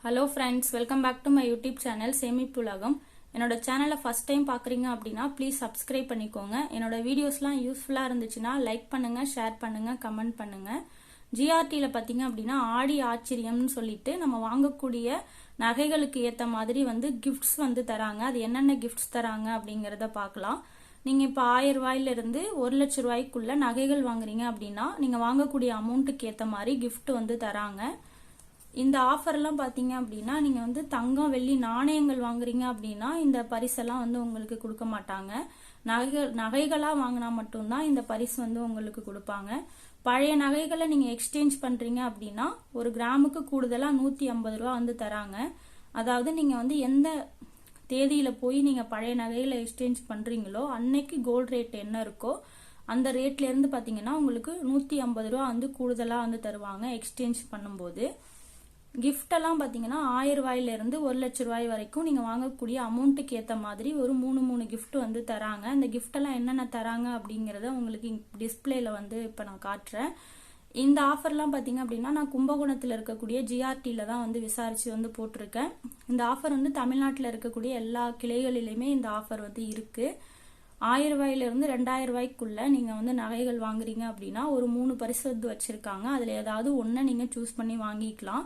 Hello friends, welcome back to my YouTube channel சேமிப்புலகம். என்னோட சேனலை first time பார்க்குறீங்க அப்படின்னா ப்ளீஸ் சப்ஸ்கிரைப் பண்ணிக்கோங்க. என்னோட வீடியோஸ்லாம் யூஸ்ஃபுல்லாக இருந்துச்சுன்னா லைக் பண்ணுங்க, ஷேர் பண்ணுங்க, கமெண்ட் பண்ணுங்க. ஜிஆர்டியில் பார்த்தீங்க அப்படின்னா ஆடி ஆச்சரியம்னு சொல்லிட்டு நம்ம வாங்கக்கூடிய நகைகளுக்கு ஏற்ற மாதிரி கிஃப்ட்ஸ் தராங்க. அது என்னென்ன கிஃப்ட்ஸ் தராங்க அப்படிங்கிறத பார்க்கலாம். நீங்கள் இப்போ 1000 ரூபாயிலிருந்து 1 லட்ச ரூபாய்க்குள்ள நகைகள் வாங்குறீங்க அப்படின்னா நீங்கள் வாங்கக்கூடிய அமௌண்ட்டுக்கு ஏற்ற மாதிரி கிஃப்ட் தராங்க. இந்த ஆஃபர்லாம் பார்த்தீங்க அப்படின்னா நீங்கள் தங்கம் வெள்ளி நாணயங்கள் வாங்குறீங்க அப்படின்னா இந்த பரிசெல்லாம் உங்களுக்கு கொடுக்க மாட்டாங்க. நகைகளாக வாங்கினா மட்டும்தான் இந்த பரிசு உங்களுக்கு கொடுப்பாங்க. பழைய நகைகளை நீங்கள் எக்ஸ்சேஞ்ச் பண்ணுறீங்க அப்படின்னா ஒரு கிராமுக்கு கூடுதலாக 150 ரூபா தராங்க. அதாவது நீங்கள் எந்த தேதியில் போய் நீங்கள் பழைய நகைகளை எக்ஸ்சேஞ்ச் பண்ணுறீங்களோ அன்னைக்கு கோல்டு ரேட் என்ன இருக்கோ அந்த ரேட்லேருந்து பார்த்தீங்கன்னா உங்களுக்கு 150 ரூபா கூடுதலாக தருவாங்க எக்ஸ்சேஞ்ச் பண்ணும்போது. கிஃப்ட் எல்லாம் பார்த்தீங்கன்னா 1000 ரூபாயிலிருந்து 1 லட்ச ரூபாய் வரைக்கும் நீங்கள் வாங்கக்கூடிய அமௌண்ட்டுக்கு ஏற்ற மாதிரி ஒரு 3 கிஃப்ட் தராங்க. இந்த கிஃப்ட் எல்லாம் என்னென்ன தராங்க அப்படிங்கிறத உங்களுக்கு டிஸ்பிளேல இப்போ நான் காட்டுறேன். இந்த ஆஃபர்லாம் பார்த்தீங்க அப்படின்னா நான் கும்பகோணத்தில் இருக்கக்கூடிய ஜிஆர்டியில் தான் விசாரிச்சு போட்டிருக்கேன். இந்த ஆஃபர் தமிழ்நாட்டில் இருக்கக்கூடிய எல்லா கிளைகளிலுமே இந்த ஆஃபர் இருக்கு. 1000 ரூபாயிலிருந்து 2000 ரூபாய்க்குள்ள நீங்கள் நகைகள் வாங்குறீங்க அப்படின்னா ஒரு 3 பரிசு வச்சிருக்காங்க. அதில் ஏதாவது ஒன்றை நீங்கள் சூஸ் பண்ணி வாங்கிக்கலாம்.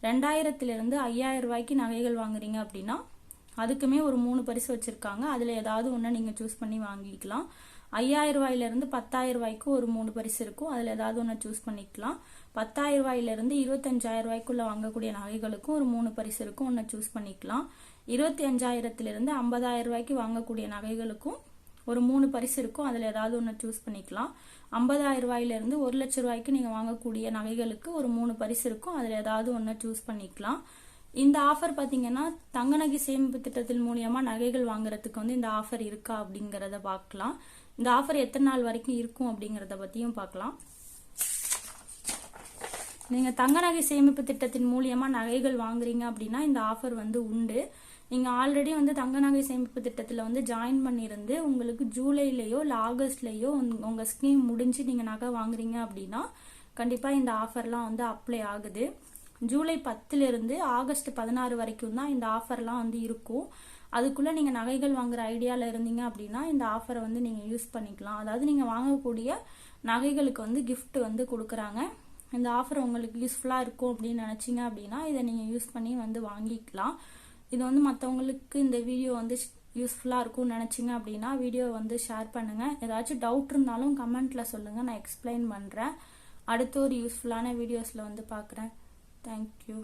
2000லிருந்து 5000 ரூபாய்க்கு நகைகள் வாங்குறீங்க அப்படின்னா அதுக்குமே ஒரு 3 பரிசு வச்சிருக்காங்க. அதில் ஏதாவது ஒன்று நீங்கள் சூஸ் பண்ணி வாங்கிக்கலாம். 5000 ரூபாயிலிருந்து 10000 ரூபாய்க்கு ஒரு 3 பரிசு இருக்கும். அதில் ஏதாவது ஒன்று சூஸ் பண்ணிக்கலாம். 10000 ரூபாயிலிருந்து 25000 ரூபாய்க்குள்ள வாங்கக்கூடிய நகைகளுக்கும் ஒரு 3 பரிசு இருக்கும், ஒன்று சூஸ் பண்ணிக்கலாம். 25000லிருந்து 50000 ரூபாய்க்கு வாங்கக்கூடிய நகைகளுக்கும் ஒரு 3 பரிசு இருக்கும். அதில் ஏதாவது ஒன்று சூஸ் பண்ணிக்கலாம். 50000 ரூபாயிலிருந்து 1 லட்ச ரூபாய்க்கு நீங்கள் வாங்கக்கூடிய நகைகளுக்கு ஒரு 3 பரிசு இருக்கும். அதில் ஏதாவது ஒன்று சூஸ் பண்ணிக்கலாம். இந்த ஆஃபர் பார்த்தீங்கன்னா தங்க நகை சேமிப்பு திட்டத்தின் மூலியமா நகைகள் வாங்குறதுக்கு இந்த ஆஃபர் இருக்கா அப்படிங்கிறத பார்க்கலாம். இந்த ஆஃபர் எத்தனை நாள் வரைக்கும் இருக்கும் அப்படிங்கிறத பற்றியும் பார்க்கலாம். நீங்கள் தங்க நகை சேமிப்பு திட்டத்தின் மூலியமா நகைகள் வாங்குறீங்க அப்படின்னா இந்த ஆஃபர் உண்டு. நீங்கள் ஆல்ரெடி தங்க நகை சேமிப்பு திட்டத்தில் ஜாயின் பண்ணியிருந்து உங்களுக்கு ஜூலைலேயோ இல்லை ஆகஸ்ட்லேயோ உங்கள் ஸ்கீம் முடிஞ்சு நீங்கள் நகை வாங்குறீங்க அப்படின்னா கண்டிப்பாக இந்த ஆஃபர்லாம் அப்ளை ஆகுது. ஜூலை 10லிருந்து ஆகஸ்ட் 16 வரைக்கும் தான் இந்த ஆஃபர்லாம் இருக்கும். அதுக்குள்ளே நீங்கள் நகைகள் வாங்குற ஐடியாவில் இருந்தீங்க அப்படின்னா இந்த ஆஃபரை நீங்கள் யூஸ் பண்ணிக்கலாம். அதாவது நீங்கள் வாங்கக்கூடிய நகைகளுக்கு கிஃப்ட் கொடுக்குறாங்க. இந்த ஆஃபர் உங்களுக்கு யூஸ்ஃபுல்லாக இருக்கும் அப்படின்னு நினச்சிங்க அப்படின்னா இதை நீங்கள் யூஸ் பண்ணி வாங்கிக்கலாம். இது மற்றவங்களுக்கு இந்த வீடியோ யூஸ்ஃபுல்லாக இருக்கும்னு நினச்சிங்க அப்படின்னா வீடியோ ஷேர் பண்ணுங்கள். ஏதாச்சும் டவுட் இருந்தாலும் கமெண்ட்டில் சொல்லுங்கள், நான் எக்ஸ்பிளைன் பண்ணுறேன். அடுத்த ஒரு யூஸ்ஃபுல்லான வீடியோஸில் பார்க்குறேன். தேங்க்யூ.